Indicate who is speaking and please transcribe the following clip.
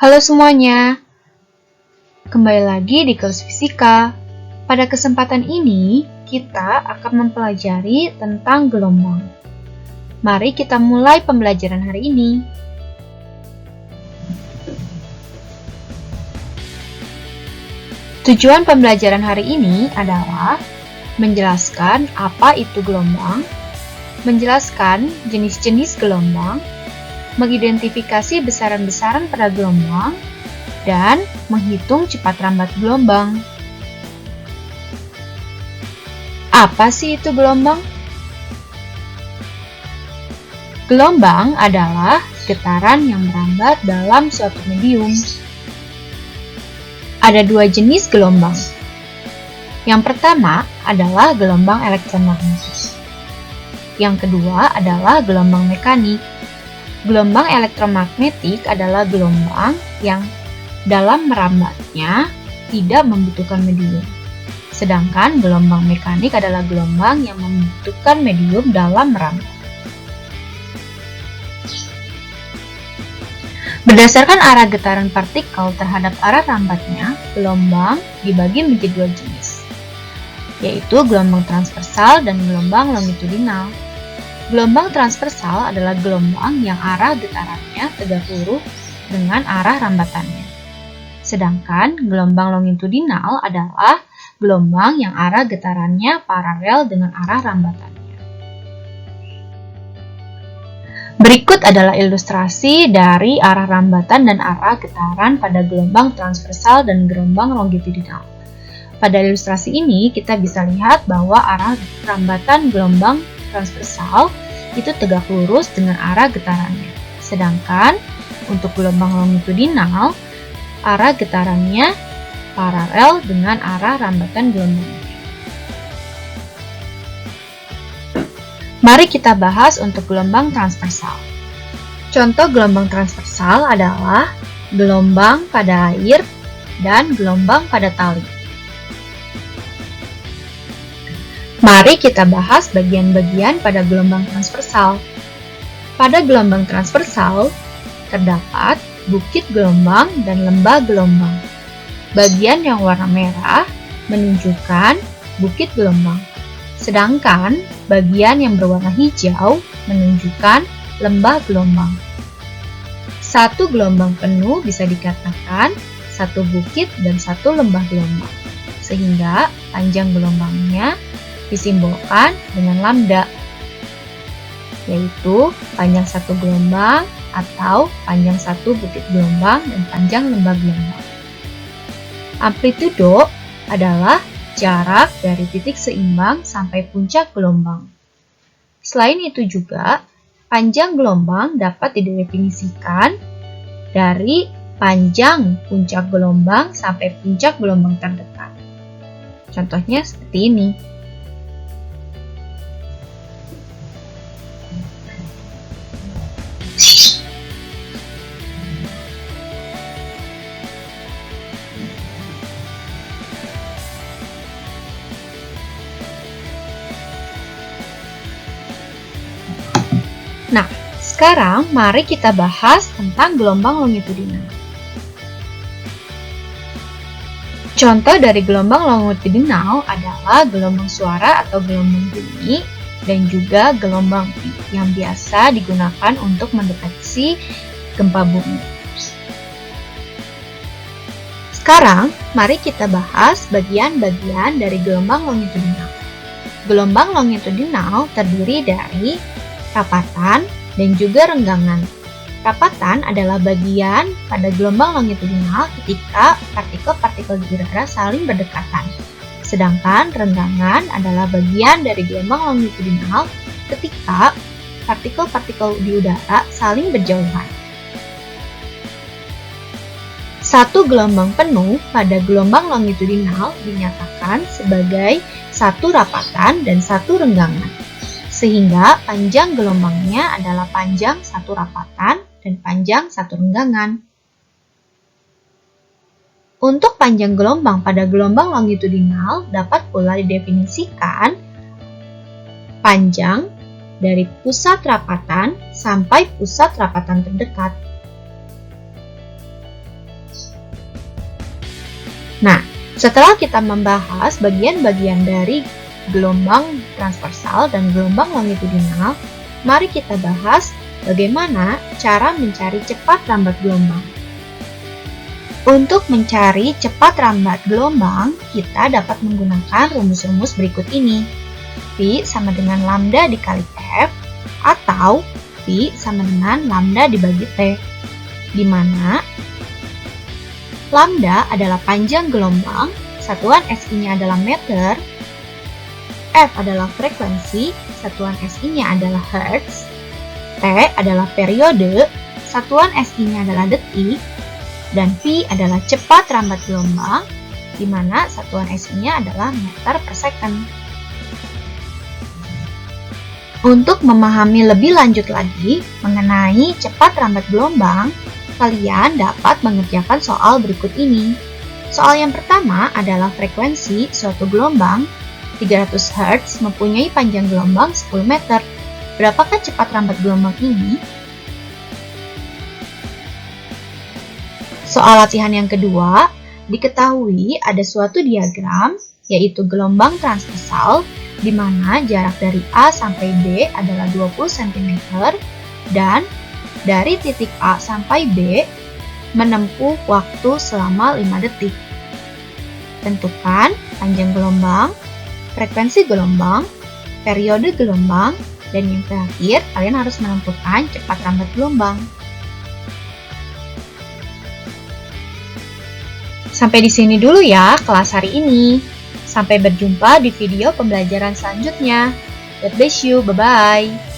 Speaker 1: Halo semuanya, kembali lagi di kelas fisika. Pada kesempatan ini, kita akan mempelajari tentang gelombang. Mari kita mulai pembelajaran hari ini. Tujuan pembelajaran hari ini adalah menjelaskan apa itu gelombang, menjelaskan jenis-jenis gelombang, mengidentifikasi besaran-besaran pada gelombang, dan menghitung cepat rambat gelombang. Apa sih itu gelombang? Gelombang adalah getaran yang merambat dalam suatu medium. Ada dua jenis gelombang. Yang pertama adalah gelombang elektromagnetis. Yang kedua adalah gelombang mekanik. Gelombang elektromagnetik adalah gelombang yang dalam merambatnya tidak membutuhkan medium. Sedangkan gelombang mekanik adalah gelombang yang membutuhkan medium dalam merambat. Berdasarkan arah getaran partikel terhadap arah rambatnya, gelombang dibagi menjadi dua jenis, yaitu gelombang transversal dan gelombang longitudinal. Gelombang transversal adalah gelombang yang arah getarannya tegak lurus dengan arah rambatannya. Sedangkan gelombang longitudinal adalah gelombang yang arah getarannya paralel dengan arah rambatannya. Berikut adalah ilustrasi dari arah rambatan dan arah getaran pada gelombang transversal dan gelombang longitudinal. Pada ilustrasi ini kita bisa lihat bahwa arah rambatan gelombang transversal itu tegak lurus dengan arah getarannya. Sedangkan untuk gelombang longitudinal, arah getarannya paralel dengan arah rambatan gelombang. Mari kita bahas untuk gelombang transversal. Contoh gelombang transversal adalah gelombang pada air dan gelombang pada tali. Mari kita bahas bagian-bagian pada gelombang transversal. Pada gelombang transversal, terdapat bukit gelombang dan lembah gelombang. Bagian yang warna merah menunjukkan bukit gelombang, sedangkan bagian yang berwarna hijau menunjukkan lembah gelombang. Satu gelombang penuh bisa dikatakan satu bukit dan satu lembah gelombang, sehingga panjang gelombangnya disimbolkan dengan lambda, yaitu panjang satu gelombang atau panjang satu bukit gelombang dan panjang lembah gelombang. Amplitudo adalah jarak dari titik seimbang sampai puncak gelombang. Selain itu juga, panjang gelombang dapat didefinisikan dari panjang puncak gelombang sampai puncak gelombang terdekat. Contohnya seperti ini. Nah, sekarang mari kita bahas tentang gelombang longitudinal. Contoh dari gelombang longitudinal adalah gelombang suara atau gelombang bunyi dan juga gelombang pi yang biasa digunakan untuk mendeteksi gempa bumi. Sekarang, mari kita bahas bagian-bagian dari gelombang longitudinal. Gelombang longitudinal terdiri dari rapatan dan juga renggangan. Rapatan adalah bagian pada gelombang longitudinal ketika partikel-partikel di udara saling berdekatan. Sedangkan renggangan adalah bagian dari gelombang longitudinal ketika partikel-partikel di udara saling berjauhan. Satu gelombang penuh pada gelombang longitudinal dinyatakan sebagai satu rapatan dan satu renggangan, sehingga panjang gelombangnya adalah panjang satu rapatan dan panjang satu renggangan. Untuk panjang gelombang pada gelombang longitudinal dapat pula didefinisikan panjang dari pusat rapatan sampai pusat rapatan terdekat. Nah, setelah kita membahas bagian-bagian dari gelombang transversal dan gelombang longitudinal, mari kita bahas bagaimana cara mencari cepat rambat gelombang. Untuk mencari cepat rambat gelombang, kita dapat menggunakan rumus-rumus berikut ini. V sama dengan lambda dikali F, atau V sama dengan lambda dibagi T, di mana lambda adalah panjang gelombang, satuan SI-nya adalah meter, F adalah frekuensi, satuan SI-nya adalah hertz, T adalah periode, satuan SI-nya adalah detik, dan V adalah cepat rambat gelombang, di mana satuan SI-nya adalah meter per second. Untuk memahami lebih lanjut lagi mengenai cepat rambat gelombang, kalian dapat mengerjakan soal berikut ini. Soal yang pertama adalah frekuensi suatu gelombang 300 Hz mempunyai panjang gelombang 10 meter. Berapakah cepat rambat gelombang ini? Soal latihan yang kedua, diketahui ada suatu diagram, yaitu gelombang transversal, di mana jarak dari A sampai B adalah 20 cm, dan dari titik A sampai B menempuh waktu selama 5 detik. Tentukan panjang gelombang, frekuensi gelombang, periode gelombang, dan yang terakhir kalian harus menentukan cepat rambat gelombang. Sampai di sini dulu ya kelas hari ini. Sampai berjumpa di video pembelajaran selanjutnya. God bless you, bye-bye.